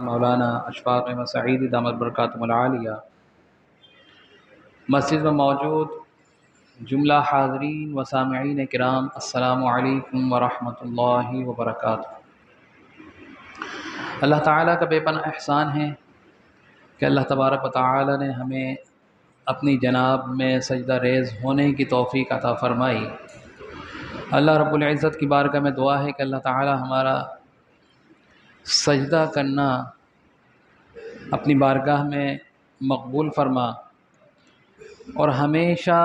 مولانا اشفاق احمد سعیدی دامت برکاتہم العالیہ، مسجد میں موجود جملہ حاضرین و سامعین کرام، السلام علیکم ورحمۃ اللہ وبرکاتہ۔ اللہ تعالیٰ کا بے پناہ احسان ہے کہ اللہ تبارک و تعالیٰ نے ہمیں اپنی جناب میں سجدہ ریز ہونے کی توفیق عطا فرمائی۔ اللہ رب العزت کی بارگاہ میں دعا ہے کہ اللہ تعالیٰ ہمارا سجدہ کرنا اپنی بارگاہ میں مقبول فرما اور ہمیشہ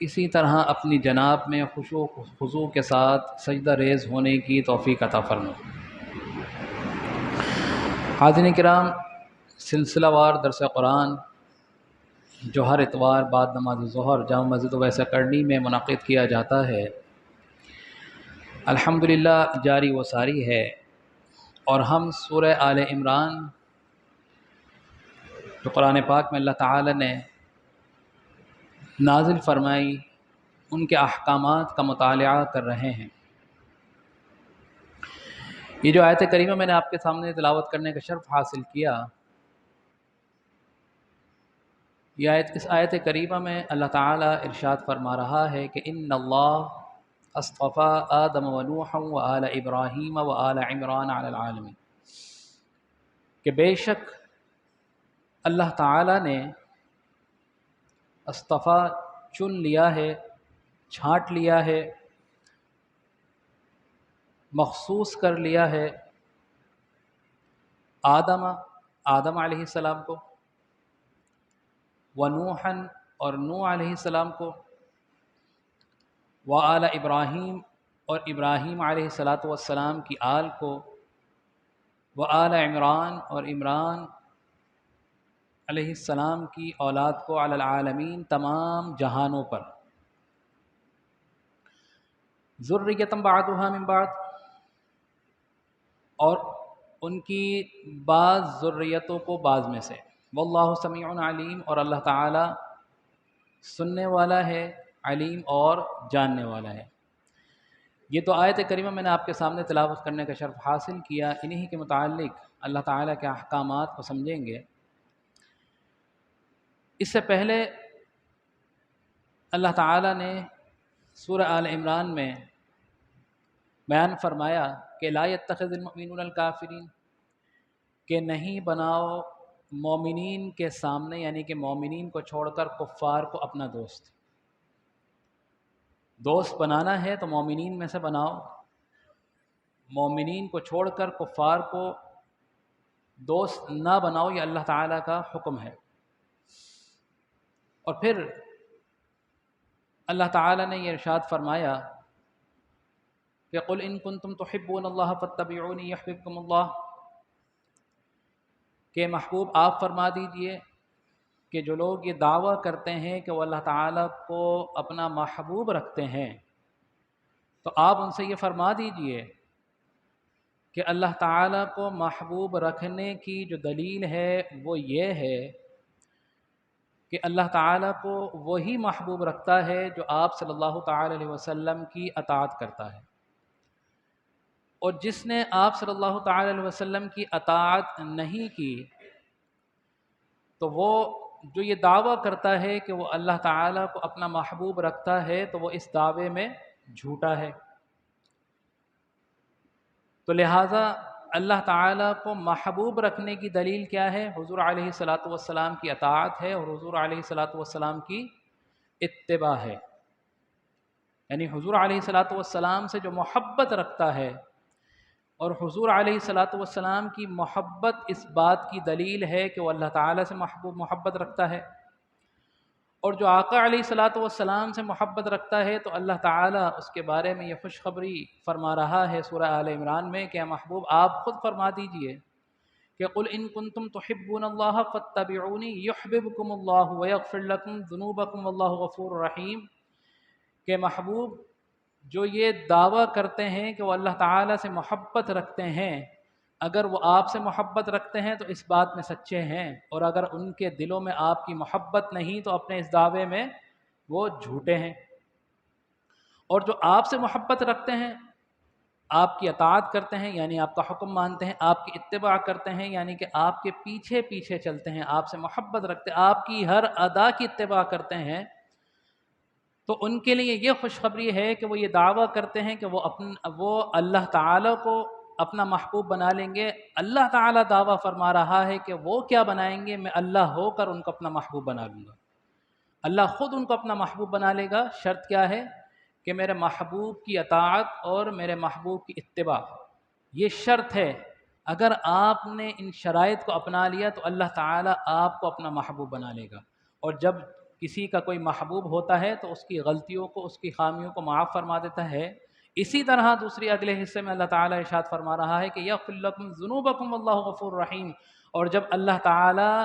اسی طرح اپنی جناب میں خشوع و خضوع کے ساتھ سجدہ ریز ہونے کی توفیق عطا فرما۔ حاضرین کرام، سلسلہ وار درس قرآن جو ہر اتوار بعد نماز ظہر جامع مسجد ویسا کرنی میں منعقد کیا جاتا ہے، الحمدللہ جاری و ساری ہے، اور ہم سورہ آل عمران جو قرآن پاک میں اللہ تعالی نے نازل فرمائی ان کے احکامات کا مطالعہ کر رہے ہیں۔ یہ جو آیت کریمہ میں نے آپ کے سامنے تلاوت کرنے کا شرف حاصل کیا، اس آیت کریمہ میں اللہ تعالیٰ ارشاد فرما رہا ہے کہ ان اللہ اصطفیٰ آدم و نوح و آل ابراہیم و آل عمران علی العالمین، کہ بے شک اللہ تعالیٰ نے اصطفیٰ چن لیا ہے، چھانٹ لیا ہے، مخصوص کر لیا ہے آدم علیہ السلام کو، ونوحًا اور نوح علیہ السلام کو، وآل ابراہیم اور ابراہیم علیہ السلام کی آل کو، وآل عمران اور عمران علیہ السلام کی اولاد کو، علی العالمین تمام جہانوں پر، ذریۃ بعضها من بعض، اور ان کی بعض ذریتوں کو بعض میں سے، واللہ سمیع علیم، اور اللہ تعالی سننے والا ہے، علیم اور جاننے والا ہے۔ یہ تو آیت کریمہ میں نے آپ کے سامنے تلاوت کرنے کا شرف حاصل کیا، انہی کے متعلق اللہ تعالیٰ کے احکامات کو سمجھیں گے۔ اس سے پہلے اللہ تعالیٰ نے سورہ آل عمران میں بیان فرمایا کہ لا يتخذ المؤمنون الکافرین، کہ نہیں بناؤ مومنین کے سامنے، یعنی کہ مومنین کو چھوڑ کر کفار کو اپنا دوست بنانا ہے تو مومنین میں سے بناؤ، مومنین کو چھوڑ کر کفار کو دوست نہ بناؤ، یہ اللہ تعالیٰ کا حکم ہے۔ اور پھر اللہ تعالیٰ نے یہ ارشاد فرمایا کہ قل ان کنتم تحبون اللہ فاتبعونی یحببکم اللہ، کہ محبوب آپ فرما دیجئے کہ جو لوگ یہ دعویٰ کرتے ہیں کہ وہ اللہ تعالیٰ کو اپنا محبوب رکھتے ہیں، تو آپ ان سے یہ فرما دیجئے کہ اللہ تعالیٰ کو محبوب رکھنے کی جو دلیل ہے وہ یہ ہے کہ اللہ تعالیٰ کو وہی محبوب رکھتا ہے جو آپ صلی اللہ تعالی علیہ وسلم کی اطاعت کرتا ہے، اور جس نے آپ صلی اللہ تعالی علیہ وسلم کی اطاعت نہیں کی تو وہ جو یہ دعویٰ کرتا ہے کہ وہ اللہ تعالیٰ کو اپنا محبوب رکھتا ہے تو وہ اس دعوے میں جھوٹا ہے۔ تو لہٰذا اللہ تعالیٰ کو محبوب رکھنے کی دلیل کیا ہے؟ حضور علیہ السلام کی اطاعت ہے اور حضور علیہ السلام کی اتباع ہے، یعنی حضور علیہ السلام سے جو محبت رکھتا ہے، اور حضور علیہ السلام کی محبت اس بات کی دلیل ہے کہ وہ اللہ تعالیٰ سے محبت رکھتا ہے، اور جو آقا علیہ السلام سے محبت رکھتا ہے تو اللہ تعالیٰ اس کے بارے میں یہ خوشخبری فرما رہا ہے سورہ آل عمران میں کہ محبوب آپ خود فرما دیجئے کہ قل ان کنتم تحبون اللہ فاتبعونی یحببکم اللہ ویغفر لکم ذنوبکم واللہ غفور رحیم، کہ محبوب جو یہ دعویٰ کرتے ہیں کہ وہ اللہ تعالیٰ سے محبت رکھتے ہیں، اگر وہ آپ سے محبت رکھتے ہیں تو اس بات میں سچے ہیں، اور اگر ان کے دلوں میں آپ کی محبت نہیں تو اپنے اس دعوے میں وہ جھوٹے ہیں۔ اور جو آپ سے محبت رکھتے ہیں آپ کی اطاعت کرتے ہیں یعنی آپ کا حکم مانتے ہیں، آپ کی اتباع کرتے ہیں یعنی کہ آپ کے پیچھے پیچھے چلتے ہیں، آپ سے محبت رکھتے ہیں، آپ کی ہر ادا کی اتباع کرتے ہیں، تو ان کے لیے یہ خوشخبری ہے کہ وہ یہ دعویٰ کرتے ہیں کہ وہ اللہ تعالیٰ کو اپنا محبوب بنا لیں گے۔ اللہ تعالیٰ دعویٰ فرما رہا ہے کہ وہ کیا بنائیں گے، میں اللہ ہو کر ان کو اپنا محبوب بنا لوں گا۔ اللہ خود ان کو اپنا محبوب بنا لے گا، شرط کیا ہے کہ میرے محبوب کی اطاعت اور میرے محبوب کی اتباع، یہ شرط ہے۔ اگر آپ نے ان شرائط کو اپنا لیا تو اللہ تعالیٰ آپ کو اپنا محبوب بنا لے گا، اور جب کسی کا کوئی محبوب ہوتا ہے تو اس کی غلطیوں کو، اس کی خامیوں کو معاف فرما دیتا ہے۔ اسی طرح دوسری اگلے حصے میں اللہ تعالیٰ ارشاد فرما رہا ہے کہ یغفر لکم ذنوبکم واللہ غفور رحیم، اور جب اللہ تعالیٰ